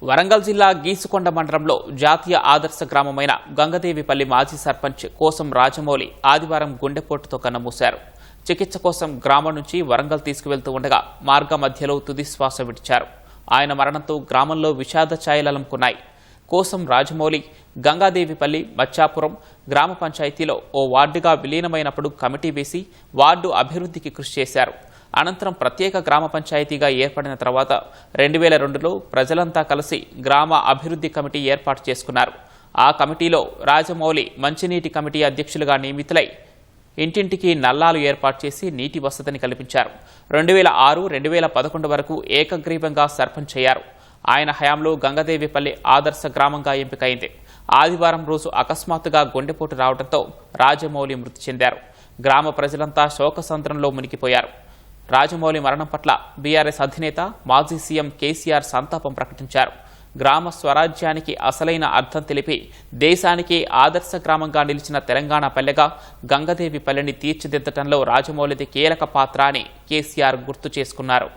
వరంగల్ జిల్లా గీసుకొండ మండలంలో జాతీయ ఆదర్శ గ్రామమైన గంగదేవిపల్లి మాజీ సర్పంచ్ కోసం రాజమౌళి ఆదివారం గుండెపోటుతో కన్నుమూశారు. చికిత్స కోసం గ్రామం నుంచి వరంగల్ తీసుకువెళ్తూ ఉండగా మార్గ మధ్యలో తుది శ్వాస విడిచారు. ఆయన మరణంతో గ్రామంలో విషాద ఛాయలలుముకున్నాయి. కోసం రాజమౌళి గంగాదేవిపల్లి మచ్చాపురం గ్రామ పంచాయతీలో ఓ వార్డుగా విలీనమైనప్పుడు కమిటీ వేసి వార్డు అభివృద్ధికి కృషి చేశారు. అనంతరం ప్రత్యేక గ్రామ పంచాయతీగా ఏర్పడిన తర్వాత 2002లో ప్రజలంతా కలిసి గ్రామ అభివృద్ధి కమిటీ ఏర్పాటు చేసుకున్నారు. ఆ కమిటీలో రాజమౌళి మంచినీటి కమిటీ అధ్యక్షులుగా నియమితులై ఇంటింటికి నల్లాలు ఏర్పాటు చేసి నీటి వసతిని కల్పించారు. 2006-2011 వరకు ఏకగ్రీవంగా సర్పంచ్ అయ్యారు. ఆయన హయాంలో గంగదేవిపల్లి ఆదర్శ గ్రామంగా ఎంపికైంది. ఆదివారం రోజు అకస్మాత్తుగా గుండెపోటు రావడంతో రాజమౌళి మృతి చెందారు. గ్రామ ప్రజలంతా శోకసంద్రంలో మునిగిపోయారు. రాజమౌళి మరణం పట్ల బీఆర్ఎస్ అధినేత మాజీ సీఎం కేసీఆర్ సంతాపం ప్రకటించారు. గ్రామ స్వరాజ్యానికి అసలైన అర్థం తెలిపి దేశానికి ఆదర్శ గ్రామంగా నిలిచిన తెలంగాణ పల్లెగా గంగదేవిపల్లిని తీర్చిదిద్దటంలో రాజమౌళిది కీలక పాత్ర అని కేసీఆర్ గుర్తు చేసుకున్నారు.